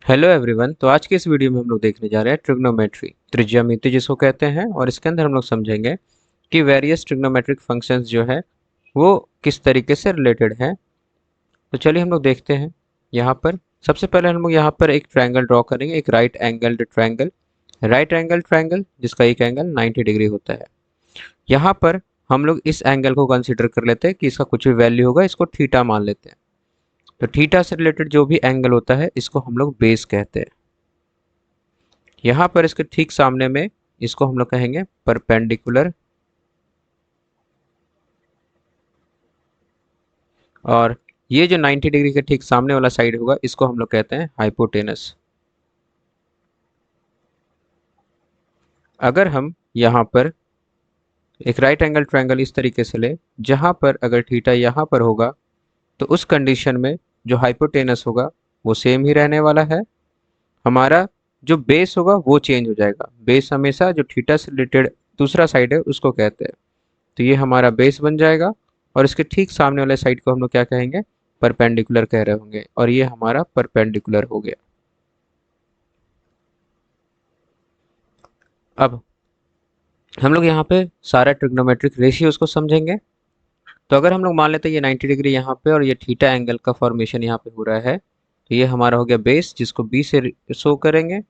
Hello everyone. तो आज के इस वीडियो में हम लोग देखने जा रहे हैं ट्रिग्नोमेट्री, त्रिज्यामिति जिसको कहते हैं। और इसके अंदर हम लोग समझेंगे कि वेरियस ट्रिग्नोमेट्रिक फंक्शंस जो है वो किस तरीके से रिलेटेड हैं। तो चलिए हम लोग देखते हैं। यहाँ पर सबसे पहले हम लोग यहाँ पर एक ट्रायंगल ड्रॉ करेंगे, एक right angled triangle. Right angle triangle जिसका एक एंगल 90 डिग्री होता है। यहाँ पर हम लोग इस एंगल को कंसिडर कर लेते हैं कि इसका कुछ भी वैल्यू होगा, इसको थीटा मान लेते हैं। तो थीटा से रिलेटेड जो भी एंगल होता है इसको हम लोग बेस कहते हैं। यहाँ पर इसके ठीक सामने में इसको हम लोग कहेंगे परपेंडिकुलर, और ये जो 90 डिग्री के ठीक सामने वाला साइड होगा इसको हम लोग कहते हैं हाइपोटेनस। अगर हम यहाँ पर एक राइट एंगल ट्रायंगल इस तरीके से ले, जहाँ पर अगर थीटा यहाँ पर होगा तो उस कंडीशन में जो हाइपोटेनस होगा वो सेम ही रहने वाला है। हमारा जो बेस होगा वो चेंज हो जाएगा। बेस हमेशा जो थीटा से रिलेटेड दूसरा साइड है उसको कहते हैं। तो ये हमारा बेस बन जाएगा, और इसके ठीक सामने वाले साइड को हम लोग क्या कहेंगे, परपेंडिकुलर कह रहे होंगे, और ये हमारा परपेंडिकुलर हो गया। अब हम लोग यहाँ पे सारा ट्रिग्नोमेट्रिक रेशियोज को समझेंगे। तो अगर हम लोग मान लेते हैं ये 90 डिग्री यहाँ पे और ये थीटा एंगल का फॉर्मेशन यहाँ पे हो रहा है, तो ये हमारा हो गया बेस जिसको बी से शो करेंगे।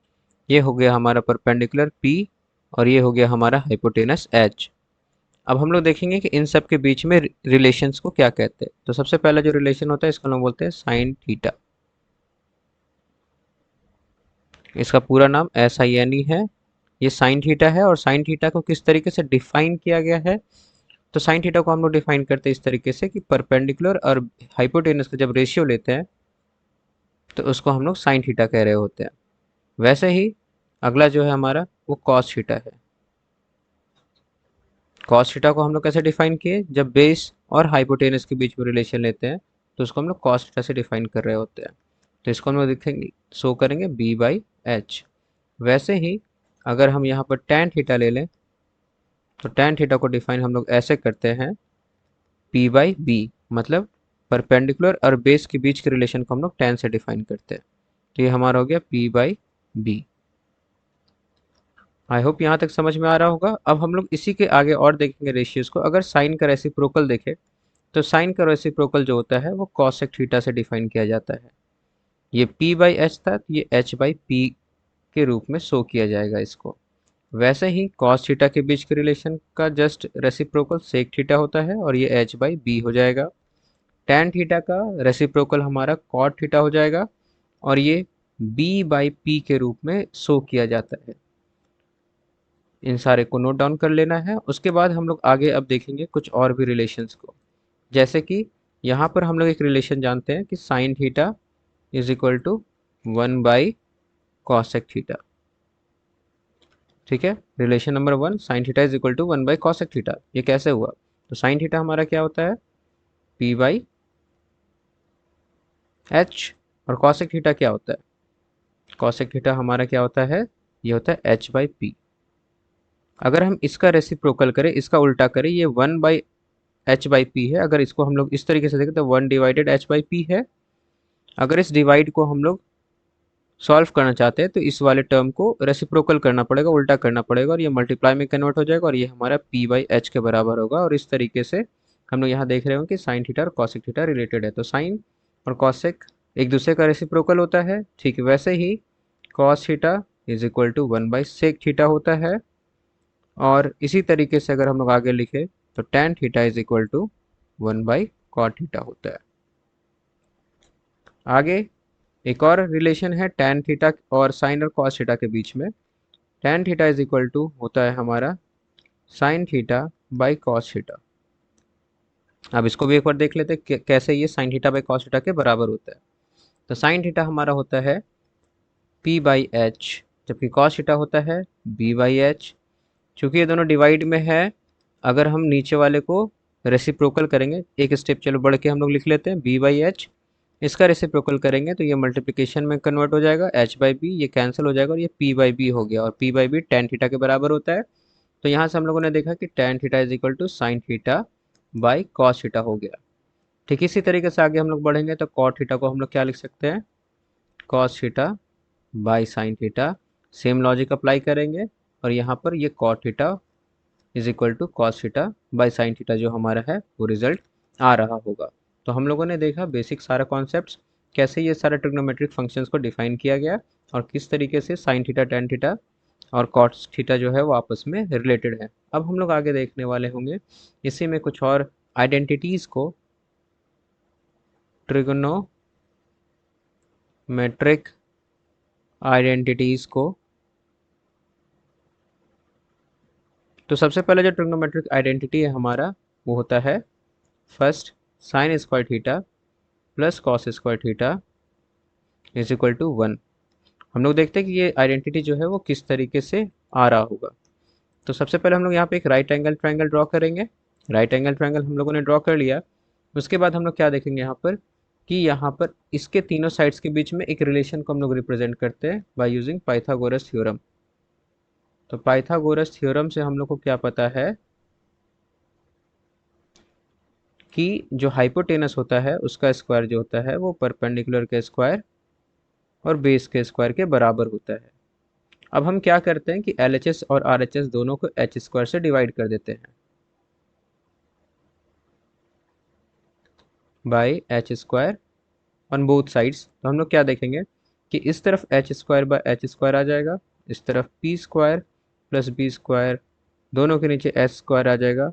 ये हो गया हमारा परपेंडिकुलर पी, और ये हो गया हमारा हाइपोटेनस एच। अब हम लोग देखेंगे कि इन सब के बीच में रिलेशंस को क्या कहते हैं। तो सबसे पहला जो रिलेशन होता है इसको हम लोग बोलते हैं साइन थीटा। इसका पूरा नाम SINE है। ये साइन थीटा है, और साइन थीटा को किस तरीके से डिफाइन किया गया है, तो साइन थीटा को हम लोग डिफाइन करते हैं इस तरीके से कि परपेंडिकुलर और हाइपोटेनस का जब रेशियो लेते हैं तो उसको हम लोग साइन थीटा कह रहे होते हैं। वैसे ही अगला जो है हमारा वो कॉस थीटा है। कॉस थीटा को हम लोग कैसे डिफाइन किए, जब बेस और हाइपोटेनस के बीच में रिलेशन लेते हैं तो उसको हम लोग कॉस थीटा से डिफाइन कर रहे होते हैं। तो इसको हम लोग दिखेंगे, शो करेंगे B/H। वैसे ही अगर हम यहाँ पर टैन थीटा ले लें तो टैन थीटा को डिफाइन हम लोग ऐसे करते हैं P/B, मतलब परपेंडिकुलर और बेस के बीच के रिलेशन को हम लोग टैन से डिफाइन करते हैं। तो ये हमारा हो गया P/B। आई होप यहाँ तक समझ में आ रहा होगा। अब हम लोग इसी के आगे और देखेंगे रेशियोज को। अगर साइन का रेसिप्रोकल देखें तो साइन का रेसिप्रोकल जो होता है वो कॉसेक थीटा से डिफाइन किया जाता है। ये P/H था, तो ये H/P के रूप में शो किया जाएगा इसको। वैसे ही कॉस थीटा के बीच के रिलेशन का जस्ट रेसिप्रोकल सेक थीटा होता है, और ये H/B हो जाएगा। टैन थीटा का रेसिप्रोकल हमारा कॉट थीटा हो जाएगा, और ये B/P के रूप में शो किया जाता है। इन सारे को नोट डाउन कर लेना है। उसके बाद हम लोग आगे अब देखेंगे कुछ और भी रिलेशंस को। जैसे कि यहाँ पर हम लोग एक रिलेशन जानते हैं कि sine theta is equal to 1 cosec theta. ठीक है, relation number 1, sine theta is equal to 1 cosec theta. ये कैसे हुआ, तो साइन थीटा हमारा क्या होता है P/H, और कॉसेक थीटा क्या होता है, कॉसेक थीटा हमारा क्या होता है, ये होता है H/P। अगर हम इसका रेसिप्रोकल करें, इसका उल्टा करें, ये 1/H/P है। अगर इसको हम लोग इस तरीके से देखें तो 1/H/P है। अगर इस डिवाइड को हम लोग सॉल्व करना चाहते हैं तो इस वाले टर्म को रेसिप्रोकल करना पड़ेगा, उल्टा करना पड़ेगा, और ये मल्टीप्लाई में कन्वर्ट हो जाएगा, और ये हमारा P/H के बराबर होगा। और इस तरीके से हम लोग यहाँ देख रहे हो कि साइन थीटा और कॉसेक थीटा रिलेटेड है। तो साइन और कॉसेक एक दूसरे का रेसिप्रोकल होता है। ठीक वैसे ही cos theta is equal to 1/सेक थीटा होता है। और इसी तरीके से अगर हम लोग आगे लिखे तो tan theta is equal to 1/कॉट थीटा होता है। आगे एक और रिलेशन है टैन थीटा और साइन और कॉस थीटा के बीच में। Tan theta is equal to होता है हमारा sine theta by cos theta. अब इसको भी एक बार देख लेते हैं कैसे ये sign theta by cos theta के बराबर होता है। तो साइन थीटा हमारा होता है P/H, जबकि कॉस थीटा होता है B/H। चूंकि ये दोनों डिवाइड में है, अगर हम नीचे वाले को रेसिप्रोकल करेंगे, एक स्टेप चलो बढ़ के हम लोग लिख लेते हैं B/H। इसका रेसिप्रोकल करेंगे तो ये मल्टीप्लिकेशन में कन्वर्ट हो जाएगा, H/B ये कैंसिल हो जाएगा, और ये P/B हो गया, और P/B टैन थीटा के बराबर होता है। तो यहाँ से हम लोगों ने देखा कि tan theta is equal to sine theta by cos theta हो गया। ठीक इसी तरीके से आगे हम लोग बढ़ेंगे तो कॉट थीटा को हम लोग क्या लिख सकते हैं, cos theta by sine theta, same logic apply करेंगे और यहाँ पर ये cot theta is equal to cos theta by sine theta जो हमारा है वो रिजल्ट आ रहा होगा। तो हम लोगों ने देखा बेसिक सारा कॉन्सेप्ट्स, कैसे ये सारे ट्रिग्नोमेट्रिक फंक्शंस को डिफाइन किया गया और किस तरीके से साइन थीटा, टेन थीटा और कॉस थीटा जो है वो आपस में रिलेटेड है। अब हम लोग आगे देखने वाले होंगे इसी में कुछ और आइडेंटिटीज को, ट्रिग्नोमेट्रिक आइडेंटिटीज को। तो सबसे पहले जो ट्रिग्नोमेट्रिक आइडेंटिटी है हमारा वो होता है first sine square theta plus cos square theta is equal to 1। हम लोग देखते हैं कि ये आइडेंटिटी जो है वो किस तरीके से आ रहा होगा। तो सबसे पहले हम लोग यहाँ पे एक राइट एंगल ट्रायंगल ड्रॉ करेंगे। राइट एंगल ट्रायंगल हम लोगों ने ड्रॉ कर लिया। उसके बाद हम लोग क्या देखेंगे यहाँ पर कि यहाँ पर इसके तीनों साइड्स के बीच में एक रिलेशन को हम लोग रिप्रेजेंट करते हैं बाय यूजिंग पाइथागोरस थ्योरम। तो पाइथागोरस थ्योरम से हम लोग को क्या पता है कि जो हाइपोटेनस होता है उसका स्क्वायर जो होता है वो परपेंडिकुलर के स्क्वायर और बेस के स्क्वायर के बराबर होता है। अब हम क्या करते हैं कि LHS और RHS दोनों को h स्क्वायर से डिवाइड कर देते हैं by h square on both sides. तो हम लोग क्या देखेंगे कि इस तरफ h square by h square आ जाएगा, इस तरफ p square plus b square, दोनों के नीचे s स्क्वायर आ जाएगा।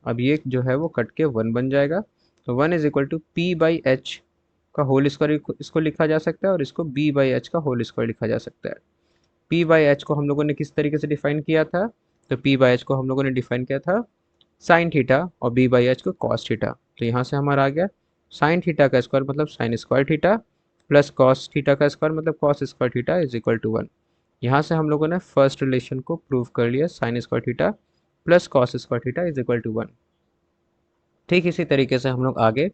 अब ये जो है वो कट के 1 बन जाएगा। तो 1 is equal to p by H का होल स्क्वायर इसको लिखा जा सकता है और इसको b बाई एच का होल स्क्वायर लिखा जा सकता है। p बाई एच को हम लोगों ने किस तरीके से डिफाइन किया था? तो p बाई एच को हम लोगों ने डिफाइन किया था साइन थीटा और b बाई एच को कॉस थीटा। तो यहाँ से हमारा आ गया साइन थीटा का स्क्वायर मतलब sine square theta plus cos theta का स्क्वायर मतलब cos square theta is equal to 1। यहाँ से हम लोगों ने फर्स्ट रिलेशन को प्रूव कर लिया, sine square theta plus cos square theta is equal to 1। ठीक इसी तरीके से हम लोग आगे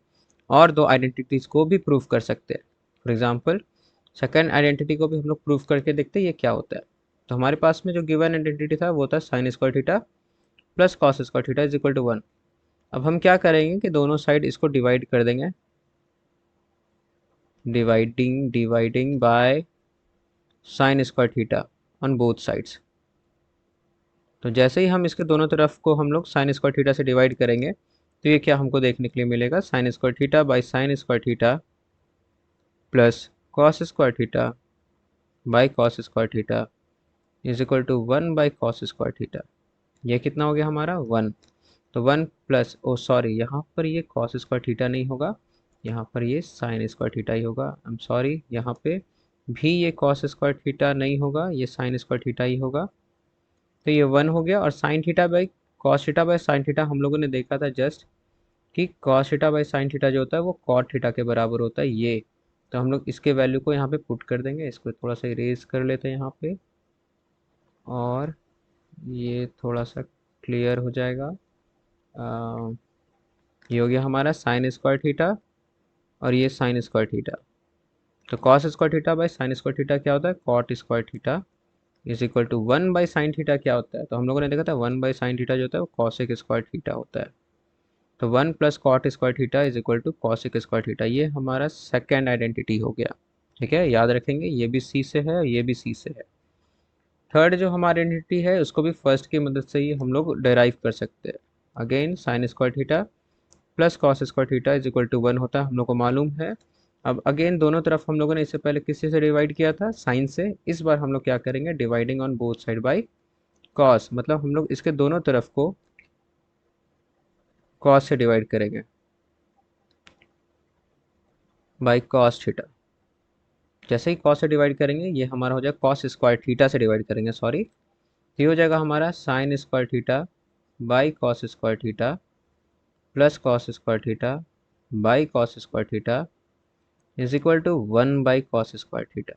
और दो आइडेंटिटीज को भी प्रूव कर सकते हैं। फॉर एग्जांपल सेकंड आइडेंटिटी को भी हम लोग प्रूव करके देखते हैं ये क्या होता है। तो हमारे पास में जो गिवन आइडेंटिटी था वो था sine square theta plus cos square theta is equal to 1। अब हम क्या करेंगे कि दोनों साइड इसको डिवाइड कर देंगे, dividing by sine square theta on both sides. तो जैसे ही हम इसके दोनों तरफ को हम लोग साइन स्क्वायर थीटा से डिवाइड करेंगे तो ये क्या हमको देखने के लिए मिलेगा, sine square theta by sine square theta plus cos square theta by cos square theta is equal to 1 by cos square theta. ये कितना हो गया हमारा 1। तो 1 प्लस ओ सॉरी यहाँ पर ये कॉस स्क्वायर थीटा नहीं होगा, यहाँ पर ये साइन स्क्वायर थीटा ही होगा। आई एम सॉरी, यहाँ पे भी ये कॉस स्क्वायर थीटा नहीं होगा, ये साइन स्क्वायर थीटा ही होगा। तो ये 1 हो गया और sign theta by cos theta by sine theta हम लोगों ने देखा था जस्ट कि cos theta by sine theta जो होता है वो कॉट थीटा के बराबर होता है ये। तो हम लोग इसके वैल्यू को यहाँ पे पुट कर देंगे, इसको थोड़ा सा इरेज कर लेते हैं यहाँ पे और ये थोड़ा सा क्लियर हो जाएगा। ये हो गया हमारा साइन स्क्वायर थीटा और ये साइन स्क्वायर थीटा। तो cos square theta by sine square theta क्या होता है, cot square theta is equal to 1 by sine theta क्या होता है? तो हम लोगों ने देखा था 1 बाई साइन थीटा जो होता है वो कॉसेक स्क्वायर थीटा होता है। तो 1 plus cot square theta is equal to cosec square theta. ये हमारा सेकेंड आइडेंटिटी हो गया। ठीक है, याद रखेंगे ये भी सी से है और ये भी सी से है। थर्ड जो हमारी आइडेंटिटी है उसको भी फर्स्ट की मदद से ही हम लोग डेराइव कर सकते हैं। Again sine square theta plus cos square theta is equal to 1 होता है, हम लोग को मालूम है। अब अगेन दोनों तरफ हम लोगों ने इससे पहले किससे से डिवाइड किया था, साइन से। इस बार हम लोग क्या करेंगे, dividing on both side by cos, मतलब हम लोग इसके दोनों तरफ को कॉस से डिवाइड करेंगे बाई कॉस थीटा। जैसे ही कॉस से डिवाइड करेंगे ये हमारा हो जाएगा कॉस स्क्वायर थीटा से डिवाइड करेंगे सॉरी, ये हो जाएगा हमारा sine square theta by cos square theta plus cos square theta by cos square theta is equal to 1 by cos square theta.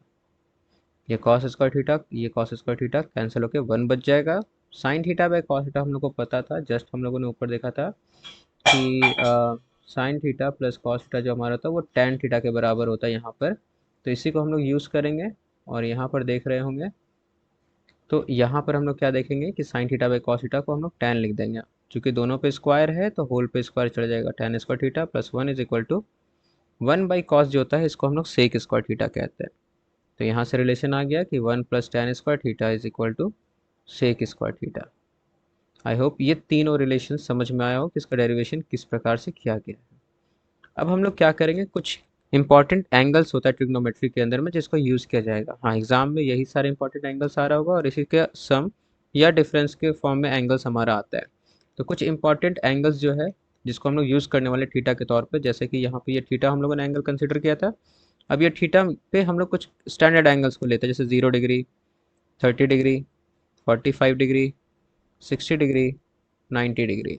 ये कॉस स्क्वायर थीटा, ये कॉस स्क्वायर थीटा कैंसिल होकर 1 बच जाएगा। Sine theta by cos theta हम लोग को पता था, जस्ट हम लोगों ने ऊपर देखा था कि sine theta plus cos theta जो हमारा था वो टेन थीटा के बराबर होता है यहाँ पर। तो इसी को हम लोग यूज़ करेंगे और यहाँ पर देख रहे होंगे तो यहाँ पर हम लोग क्या देखेंगे कि sine theta by cos theta को हम लोग टेन लिख देंगे। चूंकि दोनों पे स्क्वायर है तो होल पे स्क्वायर चढ़ जाएगा, tan square theta plus 1 is equal to 1 by cos जो होता है इसको हम लोग सेक स्क्वायर थीटा कहते हैं। तो यहाँ से रिलेशन आ गया कि 1 plus tan square theta is equal to sec square theta. I hope ये तीनों रिलेशन समझ में आया हो कि इसका डेरिवेशन किस प्रकार से किया गया है। अब हम लोग क्या करेंगे, कुछ इंपॉर्टेंट एंगल्स होता है ट्रिग्नोमेट्री के अंदर में जिसको यूज़ किया जाएगा। हाँ, एग्जाम में यही सारे इंपॉर्टेंट एंगल्स आ रहा होगा और इसी के सम या डिफरेंस के फॉर्म में एंगल्स हमारा आता है। तो कुछ इंपॉर्टेंट एंगल्स जो है जिसको हम लोग यूज़ करने वाले थीटा के तौर पे, जैसे कि यहाँ पे ये थीटा हम लोगों ने एंगल कंसिडर किया था। अब ये थीटा पे हम लोग कुछ स्टैंडर्ड एंगल्स को लेते हैं, जैसे 0 degree, 30 degree, 45 degree, 60 degree, 90 degree.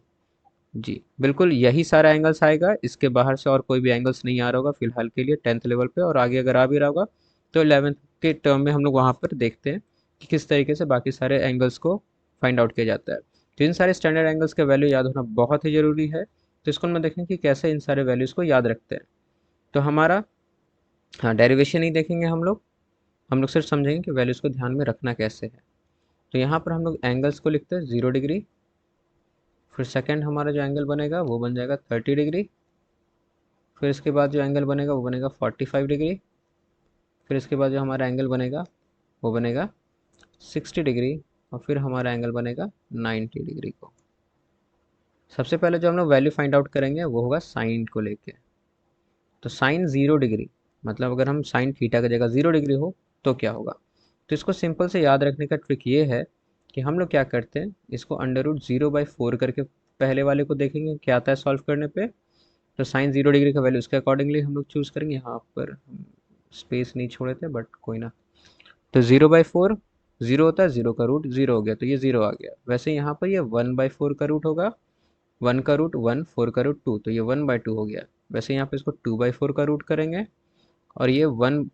जी बिल्कुल यही सारा एंगल्स आएगा, इसके बाहर से और कोई भी एंगल्स नहीं आ रहा होगा फिलहाल के लिए 10th लेवल पे, और आगे अगर आ भी रहा होगा तो 11th के टर्म में हम लोग वहाँ पर देखते हैं कि किस तरीके से बाकी सारे एंगल्स को फाइंड आउट किया जाता है। तो इन सारे स्टैंडर्ड एंगल्स के वैल्यू याद होना बहुत ही ज़रूरी है। तो इसको हम देखें कि कैसे इन सारे वैल्यूज़ को याद रखते हैं। तो हमारा, हाँ, डेरिवेशन ही देखेंगे हम लोग सिर्फ समझेंगे कि वैल्यूज़ को ध्यान में रखना कैसे है। तो यहाँ पर हम लोग एंगल्स को लिखते हैं 0 डिग्री, फिर सेकंड हमारा जो एंगल बनेगा वो बन जाएगा 30 डिग्री, फिर इसके बाद जो एंगल बनेगा वो बनेगा 45 डिग्री, फिर इसके बाद जो हमारा एंगल बनेगा वो बनेगा 60 डिग्री, और फिर हमारा एंगल बनेगा 90 डिग्री को। सबसे पहले जो हम लोग वैल्यू फाइंड आउट करेंगे वो होगा साइन को लेके। तो साइन 0 डिग्री, मतलब अगर हम साइन थीटा की जगह 0 डिग्री हो तो क्या होगा। तो इसको सिंपल से याद रखने का ट्रिक ये है कि हम लोग क्या करते हैं, इसको √0/4 करके पहले वाले को देखेंगे क्या आता है सॉल्व करने पे। तो साइन 0 डिग्री का वैल्यू उसके अकॉर्डिंगली हम लोग चूज़ करेंगे। यहाँ पर हम स्पेस नहीं छोड़े थे बट कोई ना। तो 0/4 जीरो होता है, 0 का रूट 0 हो गया तो ये 0 आ गया। वैसे यहाँ पर ये 1/4 का रूट होगा, 1 का रूट 1, 4 का रूट 2, तो ये 1/2 हो गया। वैसे यहाँ पे इसको 2/4 का रूट करेंगे, और ये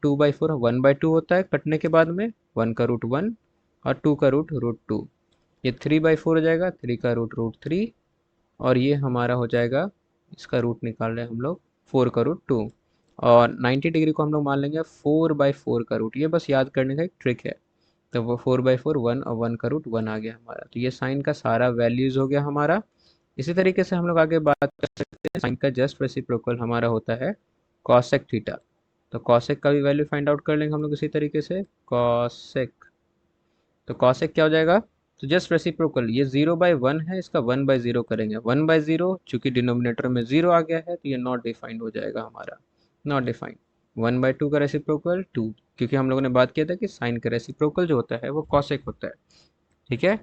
2/4 1/2 होता है कटने के बाद में, 1 का रूट 1 और 2 का रूट √2। ये 3/4 हो जाएगा, 3 का रूट √3, और ये हमारा हो जाएगा, इसका रूट निकाल रहे हैं हम लोग, 4 का रूट 2। और 90 डिग्री को हम लोग मान लेंगे 4/4 का रूट। ये बस याद करने का एक ट्रिक है। तो वो 4/4 1, और 1 का रूट 1 आ गया हमारा। तो ये साइन का सारा वैल्यूज हो गया हमारा। इसी तरीके से हम लोग आगे बात कर सकते हैं, साइन का जस्ट रेसिप्रोकल हमारा होता है कॉसेक थीटा। तो कॉसेक का भी वैल्यू फाइंड आउट कर लेंगे हम लोग इसी तरीके से, कॉसेक। तो कॉसेक क्या हो जाएगा, तो जस्ट रेसिप्रोकल, ये 0/1 है, इसका 1/0 करेंगे। 1/0 चूंकि डिनोमिनेटर में 0 आ गया है तो ये नॉट डिफाइंड हो जाएगा हमारा, नॉट डिफाइंड। 1/2 का रेसिप्रोकल 2, क्योंकि हम लोगों ने बात किया था कि साइन का रेसिप्रोकल जो होता है वो कॉसेक होता है। ठीक है,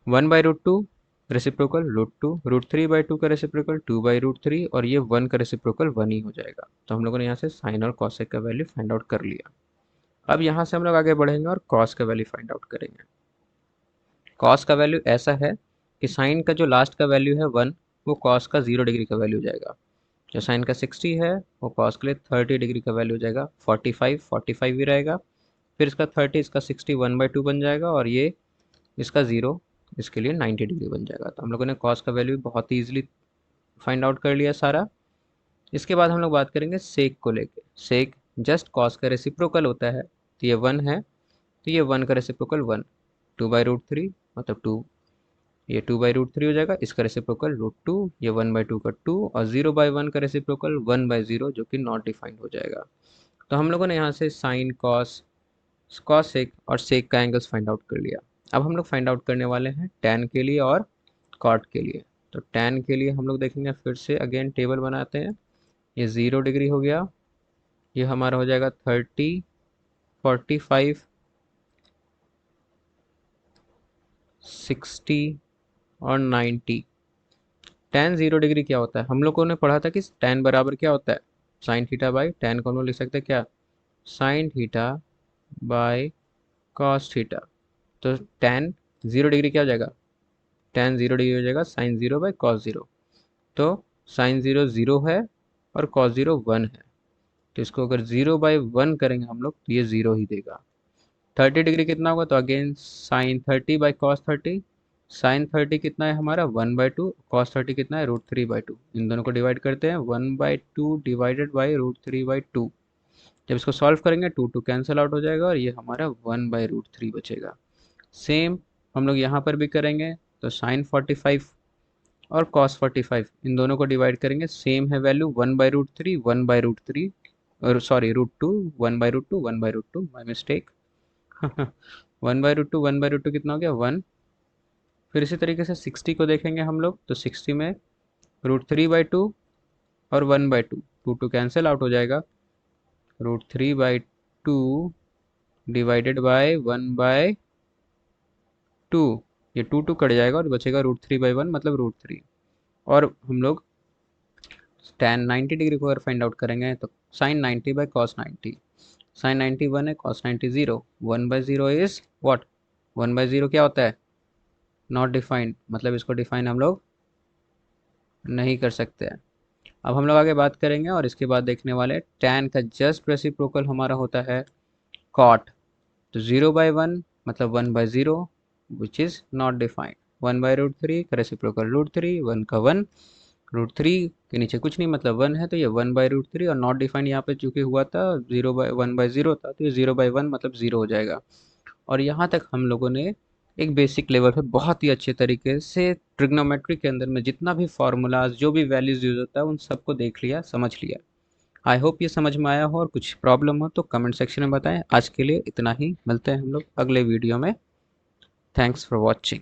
1/√2 रेसिप्रोकल √2, √3/2 का रेसिप्रोकल 2/√3, और ये 1 का रेसिप्रोकल 1 ही हो जाएगा। तो हम लोगों ने यहाँ से साइन और कॉसेक का वैल्यू फाइंड आउट कर लिया। अब यहाँ से हम लोग आगे बढ़ेंगे और कॉस का वैल्यू फाइंड आउट करेंगे। कॉस का वैल्यू ऐसा है कि साइन का जो लास्ट का वैल्यू है 1, वो कॉस का 0 डिग्री का वैल्यू हो जाएगा। जो साइन का 60 है वो कॉस के लिए 30 डिग्री का वैल्यू हो जाएगा। 45 ही रहेगा, फिर इसका 30, इसका 60 1/2 बन जाएगा, और ये इसका 0, इसके लिए 90 डिग्री बन जाएगा। तो हम लोगों ने कॉस का वैल्यू बहुत ही ईजिली फाइंड आउट कर लिया सारा। इसके बाद हम लोग बात करेंगे सेक को लेके। सेक जस्ट कॉस का रेसिप्रोकल होता है, तो ये 1 है, तो ये 1 का रेसिप्रोकल 1, 2/√3 मतलब 2, ये 2/√3 हो जाएगा। इसका रेसिप्रोकल √2, ये 1/2 का 2, और 0/1 का रेसिप्रोकल 1/0 जो कि नॉट डिफाइंड हो जाएगा। तो हम लोगों ने यहाँ से साइन, कॉस, कॉस सेक और सेक का एंगल्स फाइंड आउट कर लिया। अब हम लोग फाइंड आउट करने वाले हैं टैन के लिए और कॉट के लिए। तो टैन के लिए हम लोग देखेंगे, फिर से अगेन टेबल बनाते हैं। ये 0 डिग्री हो गया, ये हमारा हो जाएगा 30, 45, 60 और 90। tan 0 डिग्री क्या होता है, हम लोगों ने पढ़ा था कि tan बराबर क्या होता है, साइन थीटा बाई टैन को हम लोग लिख सकते हैं क्या, sign theta by cos theta. तो tan 0 डिग्री क्या हो जाएगा, tan 0 डिग्री हो जाएगा साइन 0/cos 0। तो साइन 0 0 है और cos 0 1 है, तो इसको अगर 0/1 करेंगे हम लोग तो ये 0 ही देगा। 30 डिग्री कितना होगा, तो अगेन साइन 30/cos 30। साइन 30 कितना है हमारा 1/2, कॉस 30 कितना है √3/2। इन दोनों को डिवाइड करते हैं, 1/2 डिवाइडेड बाई √3/2। जब इसको सॉल्व करेंगे 2 2 कैंसिल आउट हो जाएगा, और ये हमारा 1/√3 बचेगा। सेम हम लोग यहाँ पर भी करेंगे। तो साइन 45 और कॉस 45 इन दोनों को डिवाइड करेंगे, सेम है वैल्यू, 1/√3 1/√3, और सॉरी रूट 2, 1/√2, 1/√2, माई मिस्टेक। 1/√2, 1/√2 कितना हो गया 1। फिर इसी तरीके से 60 को देखेंगे हम लोग, तो 60 में √3/2 और 1/2, 2 कैंसिल आउट हो जाएगा। √3/2 डिवाइडेड बाय 1/2, ये 2 कट जाएगा और बचेगा √3/1 मतलब √3। और हम लोग tan 90 डिग्री को अगर फाइंड आउट करेंगे तो sin 90 बाय cos 90, sin 90 1 है, cos 90 0, 1/0 इज व्हाट, 1/0 क्या होता है, नॉट डिफाइंड, मतलब इसको डिफाइन हम लोग नहीं कर सकते हैं। अब हम लोग आगे बात करेंगे और इसके बाद देखने वाले tan का जस्ट रेसिप्रोकल हमारा होता है cot, तो 0/1 मतलब 1/0 विच इज़ नॉट डिफाइंड, 1/√3 का रेसिप्रोकल √3, 1 का 1, √3 के नीचे कुछ नहीं मतलब 1 है, तो ये 1/√3 और नॉट डिफाइंड यहाँ पे चूंकि हुआ था 1/0 था, तो ये 0/1 मतलब 0 हो जाएगा। और यहाँ तक हम लोगों ने एक बेसिक लेवल पे बहुत ही अच्छे तरीके से ट्रिग्नोमेट्री के अंदर में जितना भी फार्मूलाज जो भी वैल्यूज यूज होता है उन सबको देख लिया, समझ लिया। आई होप ये समझ में आया हो, और कुछ प्रॉब्लम हो तो कमेंट सेक्शन में बताएं। आज के लिए इतना ही, मिलते हैं हम लोग अगले वीडियो में। Thanks for watching.